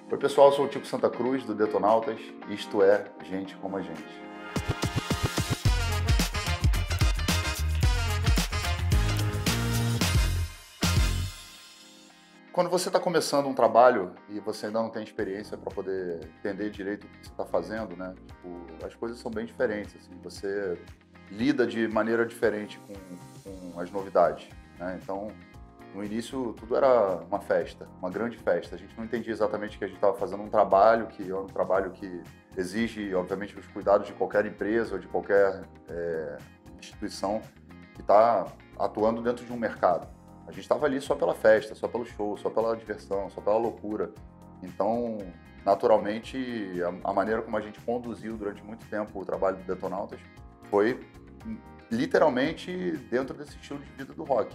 Oi pessoal, eu sou o Tico Santa Cruz do Detonautas, isto é Gente Como a Gente. Quando você está começando um trabalho e você ainda não tem experiência para poder entender direito o que você está fazendo, né? Tipo, as coisas são bem diferentes, assim, você lida de maneira diferente com as novidades, né? Então, no início, tudo era uma festa, uma grande festa. A gente não entendia exatamente que a gente estava fazendo um trabalho que é um trabalho que exige, obviamente, os cuidados de qualquer empresa ou de qualquer instituição que está atuando dentro de um mercado. A gente estava ali só pela festa, só pelo show, só pela diversão, só pela loucura. Então, naturalmente, a maneira como a gente conduziu durante muito tempo o trabalho do Detonautas foi literalmente dentro desse estilo de vida do rock,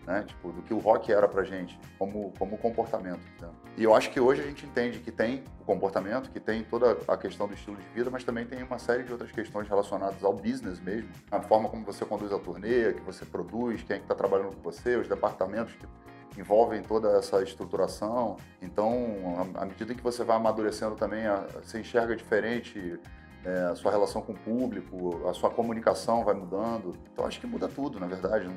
né? Tipo, do que o rock era pra gente, como comportamento. Né? E eu acho que hoje a gente entende que tem o comportamento, que tem toda a questão do estilo de vida, mas também tem uma série de outras questões relacionadas ao business mesmo, a forma como você conduz a turnê, que você produz, quem é que está trabalhando com você, os departamentos que envolvem toda essa estruturação. Então, à medida que você vai amadurecendo também, você enxerga diferente a sua relação com o público, a sua comunicação vai mudando. Então, acho que muda tudo, na verdade, né?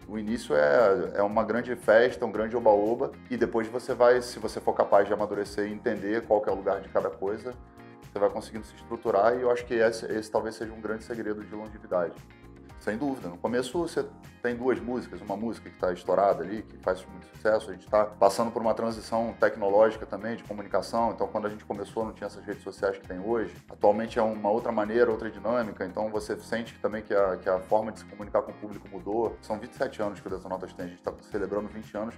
O início é uma grande festa, um grande oba-oba, e depois você vai, se você for capaz de amadurecer e entender qual que é o lugar de cada coisa, você vai conseguindo se estruturar, e eu acho que esse talvez seja um grande segredo de longevidade. Sem dúvida. No começo você tem duas músicas, uma música que está estourada ali, que faz muito sucesso. A gente está passando por uma transição tecnológica também, de comunicação. Então, quando a gente começou, não tinha essas redes sociais que tem hoje. Atualmente é uma outra maneira, outra dinâmica. Então, você sente também que a forma de se comunicar com o público mudou. São 27 anos que o Detonautas tem. A gente está celebrando 20 anos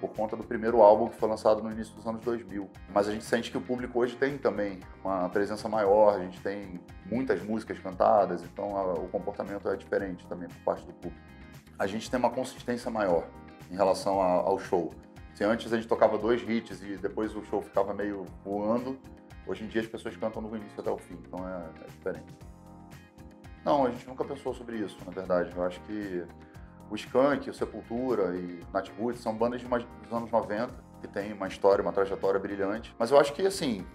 por conta do primeiro álbum que foi lançado no início dos anos 2000. Mas a gente sente que o público hoje tem também uma presença maior, a gente tem muitas músicas cantadas, então o comportamento é diferente também por parte do público. A gente tem uma consistência maior em relação ao show. Se antes a gente tocava 2 hits e depois o show ficava meio voando, hoje em dia as pessoas cantam do início até o fim, então é diferente. Não, a gente nunca pensou sobre isso, na verdade. Eu acho que o Skank, o Sepultura e Nat Roots são bandas dos anos 90, que tem uma história, uma trajetória brilhante. Mas eu acho que, assim,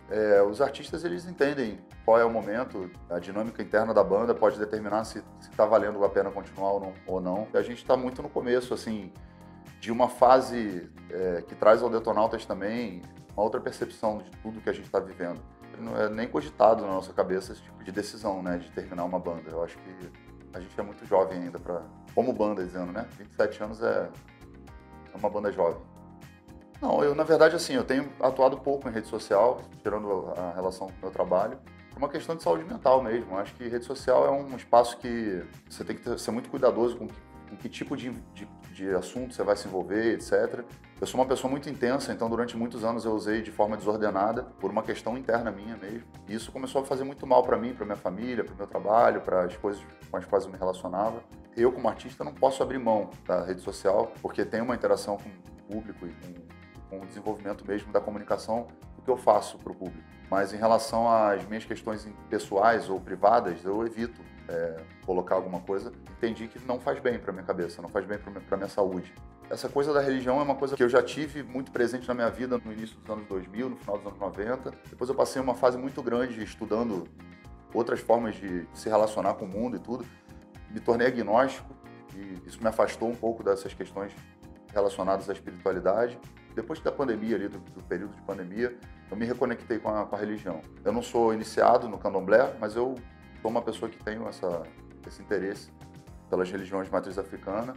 os artistas, eles entendem qual é o momento, a dinâmica interna da banda pode determinar se está valendo a pena continuar ou não. A gente está muito no começo, assim, de uma fase que traz ao Detonautas também uma outra percepção de tudo que a gente está vivendo. Não é nem cogitado na nossa cabeça esse tipo de decisão, né, de terminar uma banda. Eu acho que a gente é muito jovem ainda como banda, dizendo, né? 27 anos é uma banda jovem. Não, eu, na verdade, assim, eu tenho atuado pouco em rede social, tirando a relação com o meu trabalho, por uma questão de saúde mental mesmo. Eu acho que rede social é um espaço que você tem que ser muito cuidadoso com que tipo de assunto você vai se envolver, etc. Eu sou uma pessoa muito intensa, então durante muitos anos eu usei de forma desordenada, por uma questão interna minha mesmo. E isso começou a fazer muito mal para mim, para minha família, para o meu trabalho, para as coisas com as quais eu me relacionava. Eu, como artista, não posso abrir mão da rede social, porque tem uma interação com o público e com o desenvolvimento mesmo da comunicação do que eu faço para o público. Mas em relação às minhas questões pessoais ou privadas, eu evito colocar alguma coisa. Entendi que não faz bem para minha cabeça, não faz bem para minha saúde. Essa coisa da religião é uma coisa que eu já tive muito presente na minha vida no início dos anos 2000, no final dos anos 90. Depois eu passei uma fase muito grande estudando outras formas de se relacionar com o mundo e tudo. Me tornei agnóstico e isso me afastou um pouco dessas questões relacionadas à espiritualidade. Depois da pandemia, ali, do período de pandemia, eu me reconectei com a religião. Eu não sou iniciado no candomblé, mas eu sou uma pessoa que tem esse interesse pelas religiões de matriz africana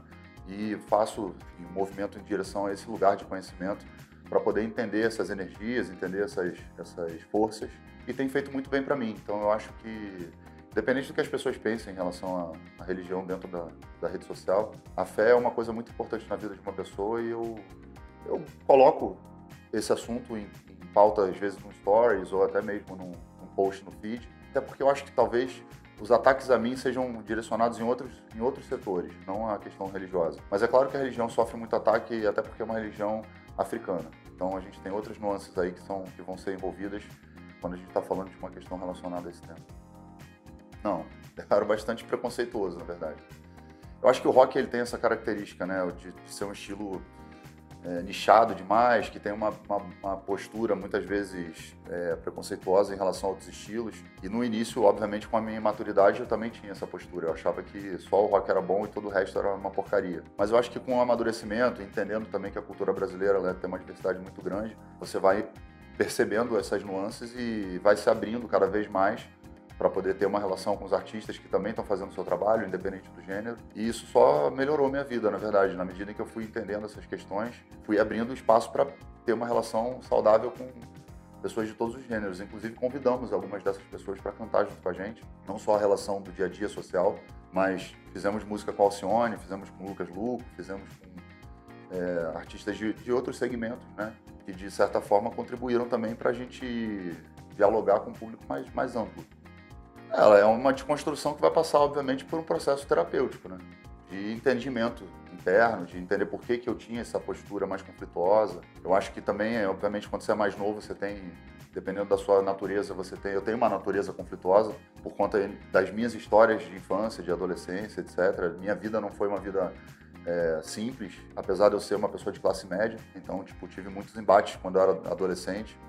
e faço um movimento em direção a esse lugar de conhecimento para poder entender essas energias, entender essas forças, e tem feito muito bem para mim. Então eu acho que, independente do que as pessoas pensem em relação à religião dentro da rede social, a fé é uma coisa muito importante na vida de uma pessoa e eu coloco esse assunto em pauta, às vezes, no Stories ou até mesmo num post no feed, até porque eu acho que talvez os ataques a mim sejam direcionados em outros setores, não a questão religiosa. Mas é claro que a religião sofre muito ataque, até porque é uma religião africana. Então a gente tem outras nuances aí que vão ser envolvidas quando a gente está falando de uma questão relacionada a esse tema. Não, era bastante preconceituoso, na verdade. Eu acho que o rock ele tem essa característica, né, de ser um estilo nichado demais, que tem uma postura muitas vezes preconceituosa em relação a outros estilos. E no início, obviamente, com a minha maturidade, eu também tinha essa postura. Eu achava que só o rock era bom e todo o resto era uma porcaria. Mas eu acho que com o amadurecimento, entendendo também que a cultura brasileira ela tem uma diversidade muito grande, você vai percebendo essas nuances e vai se abrindo cada vez mais para poder ter uma relação com os artistas que também estão fazendo o seu trabalho, independente do gênero. E isso só melhorou minha vida, na verdade. Na medida em que eu fui entendendo essas questões, fui abrindo espaço para ter uma relação saudável com pessoas de todos os gêneros. Inclusive, convidamos algumas dessas pessoas para cantar junto com a gente. Não só a relação do dia a dia social, mas fizemos música com a Alcione, fizemos com o Lucas Luco, fizemos com artistas de outros segmentos, né? Que, de certa forma, contribuíram também para a gente dialogar com um público mais amplo. Ela é uma desconstrução que vai passar, obviamente, por um processo terapêutico, né? De entendimento interno, de entender por que eu tinha essa postura mais conflituosa. Eu acho que também, obviamente, quando você é mais novo, você tem, dependendo da sua natureza, eu tenho uma natureza conflituosa por conta das minhas histórias de infância, de adolescência, etc. Minha vida não foi uma vida simples, apesar de eu ser uma pessoa de classe média. Então, tive muitos embates quando eu era adolescente.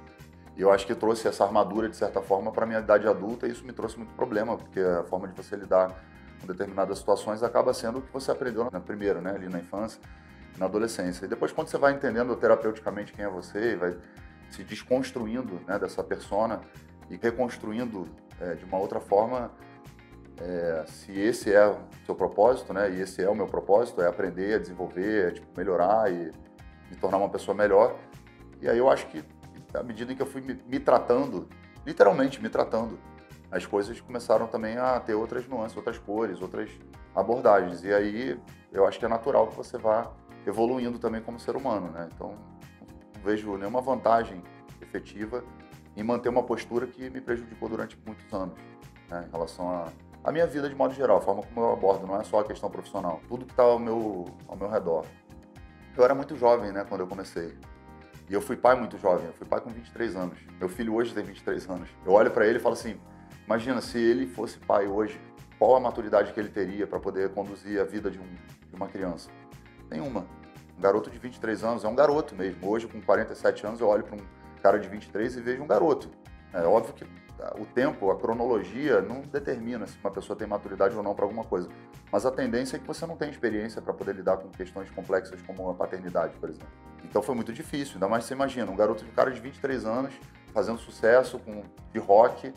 E eu acho que trouxe essa armadura, de certa forma, para a minha idade adulta, e isso me trouxe muito problema, porque a forma de você lidar com determinadas situações acaba sendo o que você aprendeu na primeira, né, ali na infância, na adolescência. E depois, quando você vai entendendo terapeuticamente quem é você, vai se desconstruindo, né, dessa persona e reconstruindo de uma outra forma, se esse é o seu propósito, né, e esse é o meu propósito, é aprender, é desenvolver, melhorar e me tornar uma pessoa melhor. E aí eu acho que, à medida em que eu fui me tratando, literalmente me tratando, as coisas começaram também a ter outras nuances, outras cores, outras abordagens. E aí eu acho que é natural que você vá evoluindo também como ser humano, né? Então, não vejo nenhuma vantagem efetiva em manter uma postura que me prejudicou durante muitos anos, né? Em relação à minha vida de modo geral, a forma como eu abordo, não é só a questão profissional, tudo que está ao meu redor. Eu era muito jovem, né, quando eu comecei. E eu fui pai muito jovem, eu fui pai com 23 anos. Meu filho hoje tem 23 anos. Eu olho para ele e falo assim, imagina se ele fosse pai hoje, qual a maturidade que ele teria para poder conduzir a vida de uma criança? Nenhuma. Um garoto de 23 anos é um garoto mesmo. Hoje, com 47 anos, eu olho para um cara de 23 e vejo um garoto. É óbvio que o tempo, a cronologia, não determina se uma pessoa tem maturidade ou não para alguma coisa. Mas a tendência é que você não tem experiência para poder lidar com questões complexas como a paternidade, por exemplo. Então foi muito difícil, ainda mais você imagina, um cara de 23 anos fazendo sucesso de rock,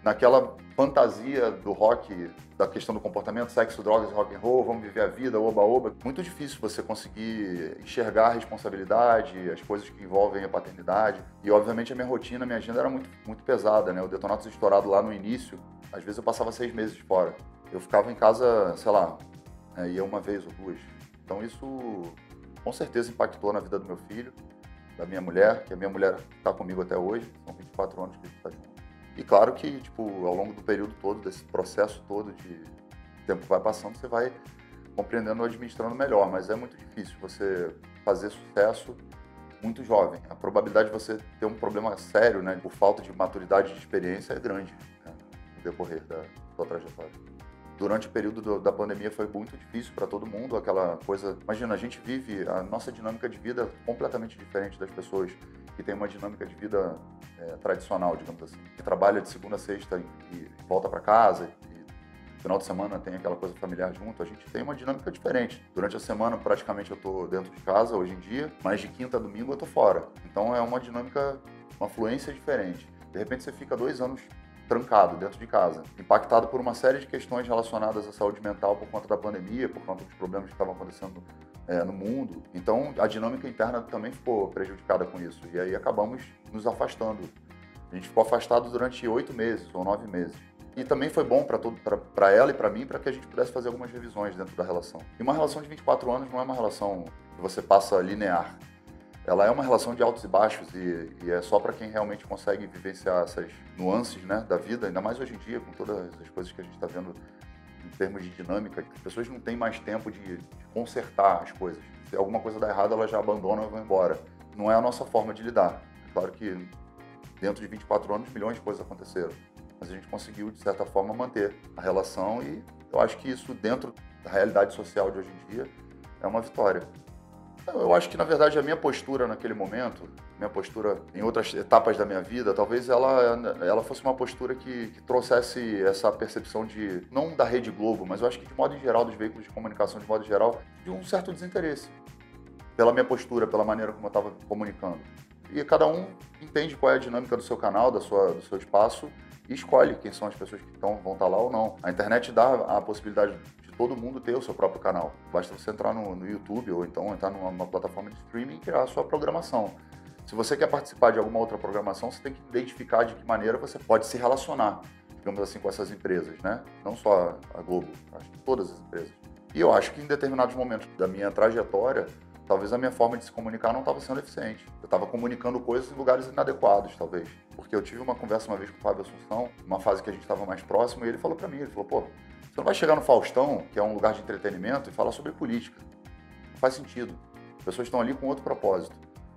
naquela fantasia do rock, da questão do comportamento, sexo, drogas, rock and roll, vamos viver a vida, oba-oba. Muito difícil você conseguir enxergar a responsabilidade, as coisas que envolvem a paternidade. E, obviamente, a minha rotina, a minha agenda era muito, muito pesada, né? O Detonautas estourado lá no início, às vezes eu passava 6 meses fora. Eu ficava em casa, sei lá, ia uma vez ou duas. Então isso, com certeza, impactou na vida do meu filho, da minha mulher, que a minha mulher está comigo até hoje, são 24 anos que a gente está junto. E claro que, ao longo do período todo, desse processo todo de tempo que vai passando, você vai compreendendo e administrando melhor, mas é muito difícil você fazer sucesso muito jovem. A probabilidade de você ter um problema sério, né, por falta de maturidade e de experiência é grande, né, no decorrer da sua trajetória. Durante o período da pandemia foi muito difícil para todo mundo, aquela coisa... Imagina, a gente vive a nossa dinâmica de vida completamente diferente das pessoas que têm uma dinâmica de vida tradicional, digamos assim. Que trabalha de segunda a sexta e volta para casa, e final de semana tem aquela coisa familiar junto. A gente tem uma dinâmica diferente. Durante a semana, praticamente, eu estou dentro de casa, hoje em dia, mas de quinta a domingo eu estou fora. Então é uma dinâmica, uma fluência diferente. De repente você fica 2 anos trancado dentro de casa, impactado por uma série de questões relacionadas à saúde mental por conta da pandemia, por conta dos problemas que estavam acontecendo no mundo. Então, a dinâmica interna também ficou prejudicada com isso. E aí acabamos nos afastando. A gente ficou afastado durante 8 meses ou 9 meses. E também foi bom para ela e para mim, para que a gente pudesse fazer algumas revisões dentro da relação. E uma relação de 24 anos não é uma relação que você passa linear. Ela é uma relação de altos e baixos e é só para quem realmente consegue vivenciar essas nuances, né, da vida, ainda mais hoje em dia, com todas as coisas que a gente está vendo em termos de dinâmica. As pessoas não têm mais tempo de consertar as coisas. Se alguma coisa dá errado, elas já abandonam e vão embora. Não é a nossa forma de lidar. É claro que dentro de 24 anos, milhões de coisas aconteceram. Mas a gente conseguiu, de certa forma, manter a relação e eu acho que isso, dentro da realidade social de hoje em dia, é uma vitória. Eu acho que, na verdade, a minha postura naquele momento, minha postura em outras etapas da minha vida, talvez ela fosse uma postura que trouxesse essa percepção de, não da Rede Globo, mas eu acho que de modo geral, dos veículos de comunicação de modo geral, de um certo desinteresse pela minha postura, pela maneira como eu estava comunicando. E cada um entende qual é a dinâmica do seu canal, do seu espaço, e escolhe quem são as pessoas que vão estar lá ou não. A internet dá a possibilidade de todo mundo ter o seu próprio canal. Basta você entrar no YouTube ou então entrar numa plataforma de streaming e criar a sua programação. Se você quer participar de alguma outra programação, você tem que identificar de que maneira você pode se relacionar, digamos assim, com essas empresas, né? Não só a Globo, acho que todas as empresas. E eu acho que em determinados momentos da minha trajetória, talvez a minha forma de se comunicar não estava sendo eficiente. Eu estava comunicando coisas em lugares inadequados, talvez. Porque eu tive uma conversa uma vez com o Fábio Assunção, numa fase que a gente estava mais próximo, e ele falou para mim, ele falou, pô, você não vai chegar no Faustão, que é um lugar de entretenimento, e falar sobre política. Não faz sentido. As pessoas estão ali com outro propósito.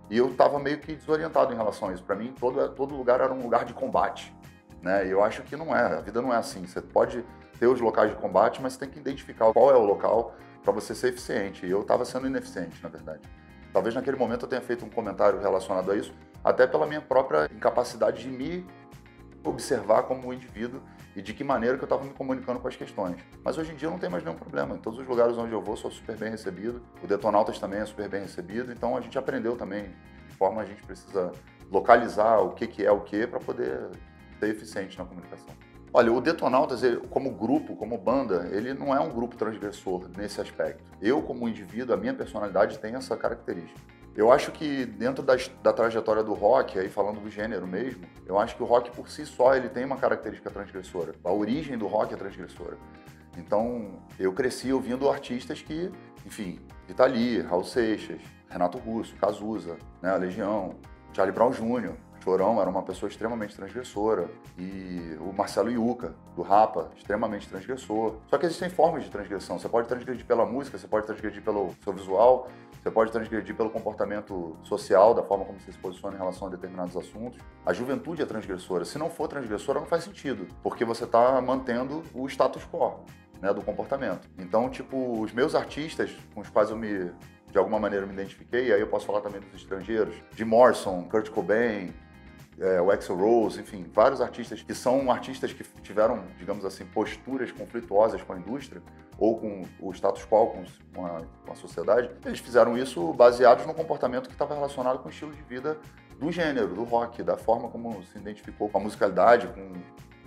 E eu estava meio que desorientado em relação a isso. Para mim, todo lugar era um lugar de combate, né? E eu acho que não é. A vida não é assim. Você pode ter os locais de combate, mas você tem que identificar qual é o local para você ser eficiente. E eu estava sendo ineficiente, na verdade. Talvez naquele momento eu tenha feito um comentário relacionado a isso, até pela minha própria incapacidade de me observar como um indivíduo e de que maneira que eu estava me comunicando com as questões. Mas hoje em dia eu não tenho mais nenhum problema. Em todos os lugares onde eu vou, sou super bem recebido. O Detonautas também é super bem recebido. Então a gente aprendeu também de que forma a gente precisa localizar o que é o que para poder ser eficiente na comunicação. Olha, o Detonautas, como grupo, como banda, ele não é um grupo transgressor nesse aspecto. Eu, como indivíduo, a minha personalidade tem essa característica. Eu acho que dentro da trajetória do rock, aí falando do gênero mesmo, eu acho que o rock por si só ele tem uma característica transgressora. A origem do rock é transgressora. Então, eu cresci ouvindo artistas que, enfim, Rita Lee, Raul Seixas, Renato Russo, Cazuza, né, a Legião, Charlie Brown Jr., Chorão era uma pessoa extremamente transgressora, e o Marcelo Iuca, do Rapa, extremamente transgressor. Só que existem formas de transgressão. Você pode transgredir pela música, você pode transgredir pelo seu visual, você pode transgredir pelo comportamento social, da forma como você se posiciona em relação a determinados assuntos. A juventude é transgressora. Se não for transgressora, não faz sentido, porque você está mantendo o status quo, né, do comportamento. Então, tipo, os meus artistas com os quais eu de alguma maneira me identifiquei, e aí eu posso falar também dos estrangeiros, de Morrison, Kurt Cobain, o Axl Rose, enfim, vários artistas que são artistas que tiveram, digamos assim, posturas conflituosas com a indústria ou com o status quo, com a sociedade. Eles fizeram isso baseados no comportamento que estava relacionado com o estilo de vida do gênero, do rock, da forma como se identificou com a musicalidade,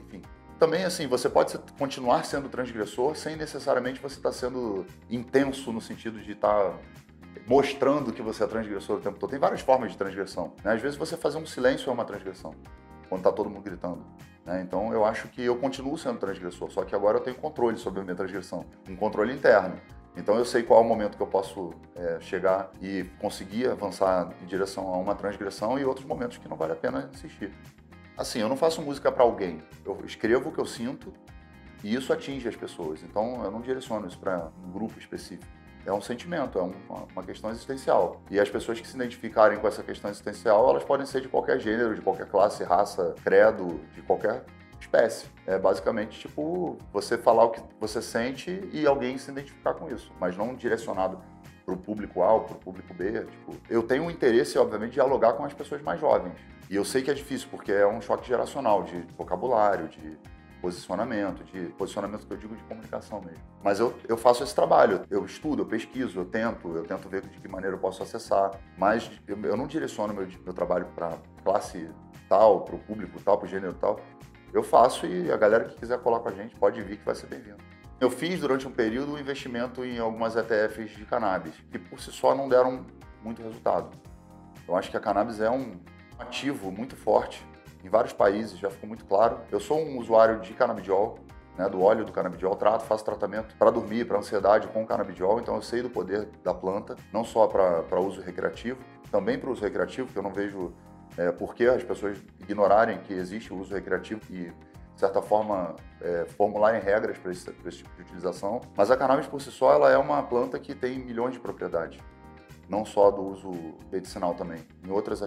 enfim. Também, assim, você pode continuar sendo transgressor sem necessariamente você estar sendo intenso no sentido de estar mostrando que você é transgressor o tempo todo. Tem várias formas de transgressão, né? Às vezes você fazer um silêncio é uma transgressão, quando está todo mundo gritando, né? Então eu acho que eu continuo sendo transgressor, só que agora eu tenho controle sobre a minha transgressão, um controle interno. Então eu sei qual é o momento que eu posso chegar e conseguir avançar em direção a uma transgressão e outros momentos que não vale a pena insistir. Assim, eu não faço música para alguém, eu escrevo o que eu sinto e isso atinge as pessoas. Então eu não direciono isso para um grupo específico. É um sentimento, é uma questão existencial. E as pessoas que se identificarem com essa questão existencial, elas podem ser de qualquer gênero, de qualquer classe, raça, credo, de qualquer espécie. É basicamente, tipo, você falar o que você sente e alguém se identificar com isso, mas não direcionado para o público A ou para o público B. Tipo, eu tenho um interesse, obviamente, de dialogar com as pessoas mais jovens. E eu sei que é difícil, porque é um choque geracional de vocabulário, de posicionamento que eu digo de comunicação mesmo. Mas eu faço esse trabalho, eu estudo, eu pesquiso, eu tento ver de que maneira eu posso acessar, mas eu não direciono meu trabalho para classe tal, para o público tal, para o gênero tal. Eu faço e a galera que quiser colar com a gente pode vir que vai ser bem-vindo. Eu fiz durante um período um investimento em algumas ETFs de cannabis, que por si só não deram muito resultado. Eu acho que a cannabis é um ativo muito forte. Em vários países, já ficou muito claro. Eu sou um usuário de canabidiol, né, do óleo do canabidiol, faço tratamento para dormir, para ansiedade com canabidiol, então eu sei do poder da planta, não só para uso recreativo, também para uso recreativo, que eu não vejo por que as pessoas ignorarem que existe o uso recreativo e, de certa forma, formularem regras para esse tipo de utilização. Mas a cannabis, por si só, ela é uma planta que tem milhões de propriedades. não só do uso medicinal também, em outras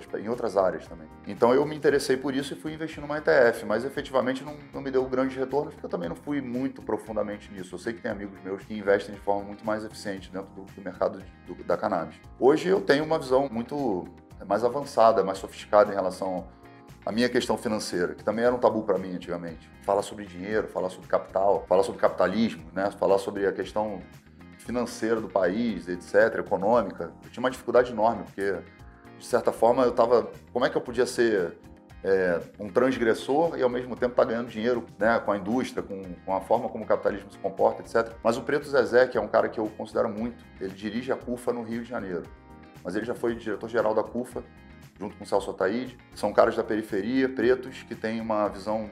áreas também. Então eu me interessei por isso e fui investir numa ETF, mas efetivamente não me deu grandes retornos, porque eu também não fui muito profundamente nisso. Eu sei que tem amigos meus que investem de forma muito mais eficiente dentro do mercado da cannabis. Hoje eu tenho uma visão muito mais avançada, mais sofisticada em relação à minha questão financeira, que também era um tabu para mim antigamente. Falar sobre dinheiro, falar sobre capital, falar sobre capitalismo, né? Falar sobre a questão financeira do país, etc., econômica. Eu tinha uma dificuldade enorme, porque, de certa forma, eu estava... Como é que eu podia ser um transgressor e, ao mesmo tempo, estar ganhando dinheiro, né, com a indústria, com a forma como o capitalismo se comporta, etc. Mas o Preto Zezé, que é um cara que eu considero muito, ele dirige a CUFA no Rio de Janeiro. Mas ele já foi diretor-geral da CUFA, junto com o Celso Ataíde. São caras da periferia, pretos, que têm uma visão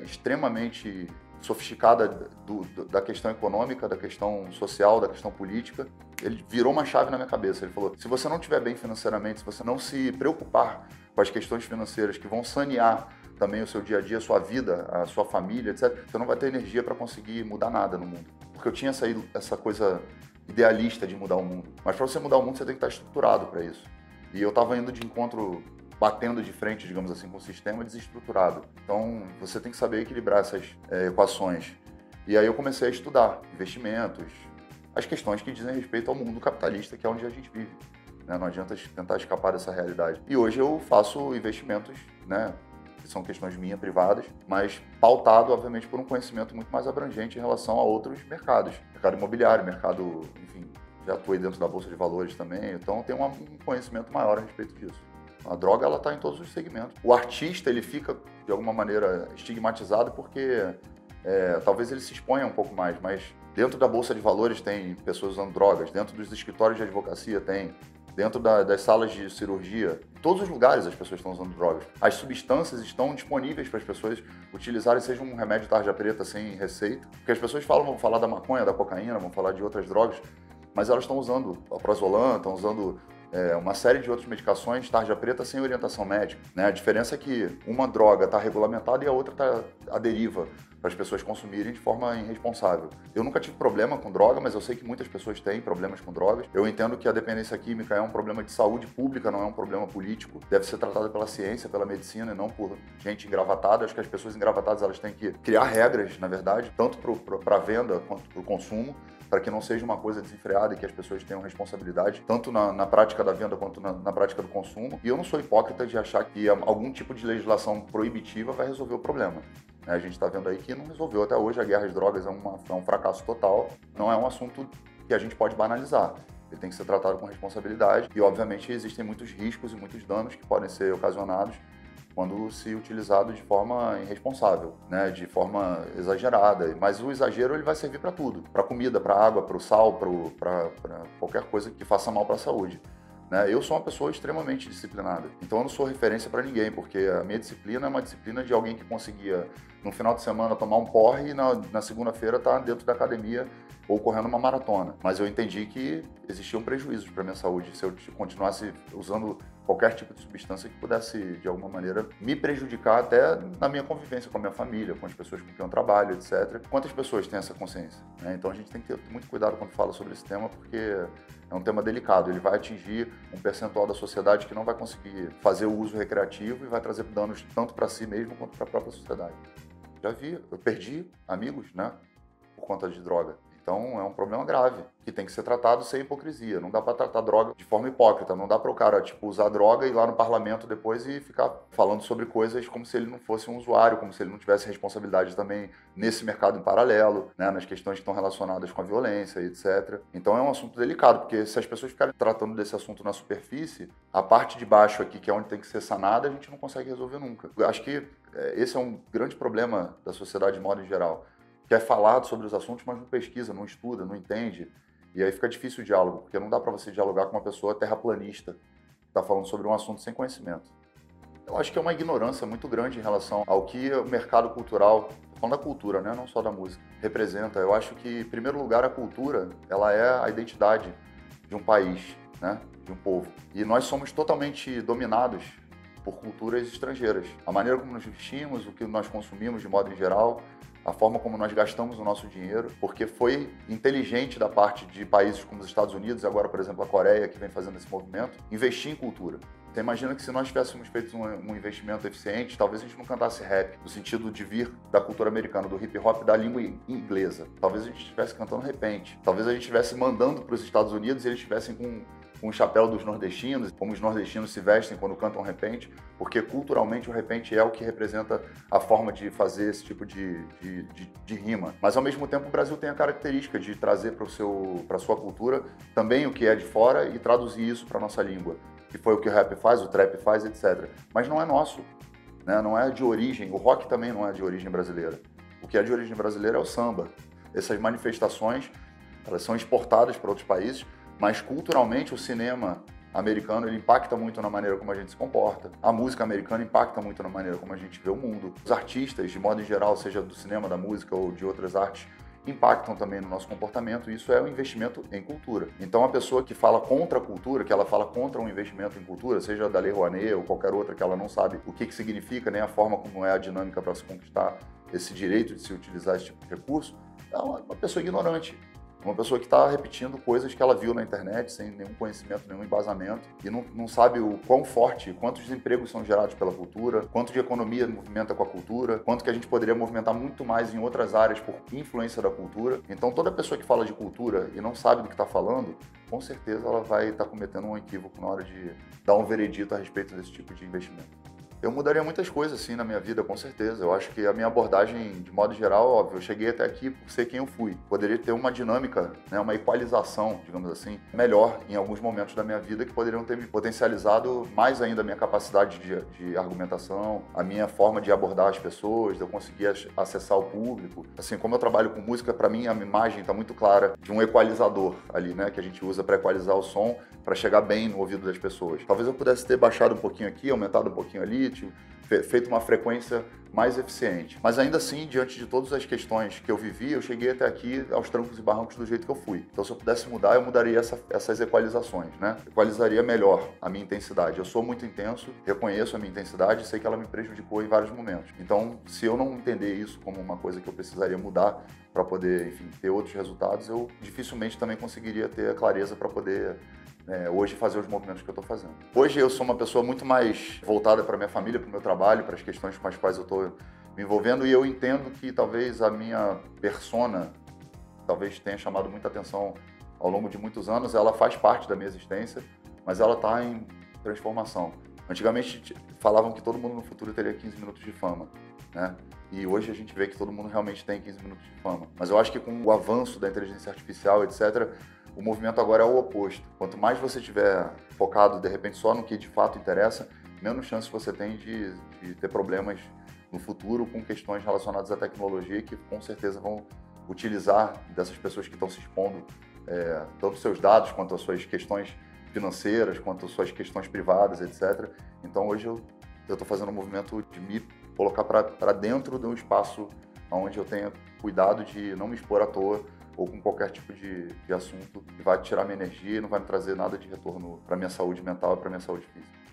extremamente sofisticada da questão econômica, da questão social, da questão política. Ele virou uma chave na minha cabeça. Ele falou, se você não estiver bem financeiramente, se você não se preocupar com as questões financeiras que vão sanear também o seu dia a dia, a sua vida, a sua família, etc., você não vai ter energia para conseguir mudar nada no mundo. Porque eu tinha essa coisa idealista de mudar o mundo. Mas para você mudar o mundo, você tem que estar estruturado para isso. E eu estava indo de encontro, batendo de frente, digamos assim, com o sistema desestruturado. Então, você tem que saber equilibrar essas equações. E aí eu comecei a estudar investimentos, as questões que dizem respeito ao mundo capitalista, que é onde a gente vive, né? Não adianta tentar escapar dessa realidade. E hoje eu faço investimentos, né, que são questões minhas, privadas, mas pautado, obviamente, por um conhecimento muito mais abrangente em relação a outros mercados. Mercado imobiliário, mercado, enfim, já atuei dentro da Bolsa de Valores também, então tem um conhecimento maior a respeito disso. A droga, ela está em todos os segmentos. O artista, ele fica, de alguma maneira, estigmatizado porque talvez ele se exponha um pouco mais, mas dentro da Bolsa de Valores tem pessoas usando drogas, dentro dos escritórios de advocacia tem, dentro das salas de cirurgia, em todos os lugares as pessoas estão usando drogas. As substâncias estão disponíveis para as pessoas utilizarem, seja um remédio tarja preta sem receita, porque as pessoas vão falar da maconha, da cocaína, vão falar de outras drogas, mas elas estão usando a prazolam, estão usando uma série de outras medicações tarja preta sem orientação médica, né? A diferença é que uma droga está regulamentada e a outra está à deriva para as pessoas consumirem de forma irresponsável. Eu nunca tive problema com droga, mas eu sei que muitas pessoas têm problemas com drogas. Eu entendo que a dependência química é um problema de saúde pública, não é um problema político. Deve ser tratada pela ciência, pela medicina e não por gente engravata. Acho que as pessoas engravatadas elas têm que criar regras, na verdade, tanto para a venda quanto para o consumo, para que não seja uma coisa desenfreada e que as pessoas tenham responsabilidade, tanto na prática da venda quanto na prática do consumo. E eu não sou hipócrita de achar que algum tipo de legislação proibitiva vai resolver o problema. A gente está vendo aí que não resolveu até hoje. A guerra às drogas é um fracasso total. Não é um assunto que a gente pode banalizar. Ele tem que ser tratado com responsabilidade e, obviamente, existem muitos riscos e muitos danos que podem ser ocasionados quando se utilizado de forma irresponsável, né? De forma exagerada. Mas o exagero ele vai servir para tudo, para comida, para água, para o sal, para qualquer coisa que faça mal para a saúde. Né? Eu sou uma pessoa extremamente disciplinada, então eu não sou referência para ninguém, porque a minha disciplina é uma disciplina de alguém que conseguia, no final de semana, tomar um porre e na segunda-feira estar dentro da academia ou correndo uma maratona. Mas eu entendi que existiam prejuízos para a minha saúde se eu continuasse usando qualquer tipo de substância que pudesse, de alguma maneira, me prejudicar até na minha convivência com a minha família, com as pessoas com quem eu trabalho, etc. Quantas pessoas têm essa consciência? Né? Então a gente tem que ter muito cuidado quando fala sobre esse tema, porque é um tema delicado. Ele vai atingir um percentual da sociedade que não vai conseguir fazer o uso recreativo e vai trazer danos tanto para si mesmo quanto para a própria sociedade. Já vi, eu perdi amigos, né, por conta de droga. Então, é um problema grave, que tem que ser tratado sem hipocrisia. Não dá para tratar droga de forma hipócrita. Não dá para o cara, usar droga e ir lá no parlamento depois e ficar falando sobre coisas como se ele não fosse um usuário, como se ele não tivesse responsabilidade também nesse mercado em paralelo, né, nas questões que estão relacionadas com a violência, etc. Então, é um assunto delicado, porque se as pessoas ficarem tratando desse assunto na superfície, a parte de baixo aqui, que é onde tem que ser sanada, a gente não consegue resolver nunca. Eu acho que esse é um grande problema da sociedade de modo em geral. Quer falar sobre os assuntos, mas não pesquisa, não estuda, não entende. E aí fica difícil o diálogo, porque não dá para você dialogar com uma pessoa terraplanista que está falando sobre um assunto sem conhecimento. Eu acho que é uma ignorância muito grande em relação ao que o mercado cultural, tô falando da cultura, né, não só da música, representa. Eu acho que, em primeiro lugar, a cultura ela é a identidade de um país, né, de um povo. E nós somos totalmente dominados por culturas estrangeiras. A maneira como nos vestimos, o que nós consumimos de modo em geral, a forma como nós gastamos o nosso dinheiro, porque foi inteligente da parte de países como os Estados Unidos, agora, por exemplo, a Coreia, que vem fazendo esse movimento, investir em cultura. Você imagina que se nós tivéssemos feito um investimento eficiente, talvez a gente não cantasse rap, no sentido de vir da cultura americana, do hip hop, da língua inglesa. Talvez a gente estivesse cantando repente. Talvez a gente estivesse mandando para os Estados Unidos e eles estivessem com o chapéu dos nordestinos, como os nordestinos se vestem quando cantam repente, porque culturalmente o repente é o que representa a forma de fazer esse tipo de rima. Mas ao mesmo tempo o Brasil tem a característica de trazer para a sua cultura também o que é de fora e traduzir isso para a nossa língua, que foi o que o rap faz, o trap faz, etc. Mas não é nosso, né? Não é de origem, o rock também não é de origem brasileira. O que é de origem brasileira é o samba. Essas manifestações, elas são exportadas para outros países, mas culturalmente o cinema americano ele impacta muito na maneira como a gente se comporta. A música americana impacta muito na maneira como a gente vê o mundo. Os artistas, de modo em geral, seja do cinema, da música ou de outras artes, impactam também no nosso comportamento, e isso é um investimento em cultura. Então a pessoa que fala contra a cultura, que ela fala contra um investimento em cultura, seja da Lei Rouanet ou qualquer outra que ela não sabe o que significa, nem a forma como é a dinâmica para se conquistar esse direito de se utilizar esse tipo de recurso, é uma pessoa ignorante. Uma pessoa que está repetindo coisas que ela viu na internet sem nenhum conhecimento, nenhum embasamento e não sabe o quão forte, quantos empregos são gerados pela cultura, quanto de economia movimenta com a cultura, quanto que a gente poderia movimentar muito mais em outras áreas por influência da cultura. Então toda pessoa que fala de cultura e não sabe do que está falando, com certeza ela vai estar cometendo um equívoco na hora de dar um veredito a respeito desse tipo de investimento. Eu mudaria muitas coisas, assim, na minha vida, com certeza. Eu acho que a minha abordagem, de modo geral, óbvio, eu cheguei até aqui por ser quem eu fui. Poderia ter uma dinâmica, né, uma equalização, digamos assim, melhor em alguns momentos da minha vida que poderiam ter me potencializado mais ainda a minha capacidade de argumentação, a minha forma de abordar as pessoas, de eu conseguir acessar o público. Assim, como eu trabalho com música, para mim a imagem está muito clara de um equalizador ali, né, que a gente usa para equalizar o som, para chegar bem no ouvido das pessoas. Talvez eu pudesse ter baixado um pouquinho aqui, aumentado um pouquinho ali, feito uma frequência mais eficiente. Mas ainda assim, diante de todas as questões que eu vivi, eu cheguei até aqui aos trancos e barrancos do jeito que eu fui. Então, se eu pudesse mudar, eu mudaria essas equalizações, né? Equalizaria melhor a minha intensidade. Eu sou muito intenso, reconheço a minha intensidade e sei que ela me prejudicou em vários momentos. Então, se eu não entender isso como uma coisa que eu precisaria mudar para poder, enfim, ter outros resultados, eu dificilmente também conseguiria ter a clareza para poder hoje fazer os movimentos que eu estou fazendo. Hoje eu sou uma pessoa muito mais voltada para minha família, para o meu trabalho, para as questões com as quais eu estou me envolvendo, e eu entendo que talvez a minha persona talvez tenha chamado muita atenção ao longo de muitos anos. Ela faz parte da minha existência, mas ela está em transformação. Antigamente falavam que todo mundo no futuro teria 15 minutos de fama, né? E hoje a gente vê que todo mundo realmente tem 15 minutos de fama. Mas eu acho que com o avanço da inteligência artificial, etc., o movimento agora é o oposto. Quanto mais você estiver focado, de repente, só no que de fato interessa, menos chance você tem de ter problemas no futuro com questões relacionadas à tecnologia que com certeza vão utilizar dessas pessoas que estão se expondo, tanto seus dados quanto as suas questões financeiras, quanto as suas questões privadas, etc. Então hoje eu estou fazendo um movimento de me colocar para dentro de um espaço onde eu tenha cuidado de não me expor à toa ou com qualquer tipo de assunto que vai tirar minha energia e não vai me trazer nada de retorno para minha saúde mental e para minha saúde física.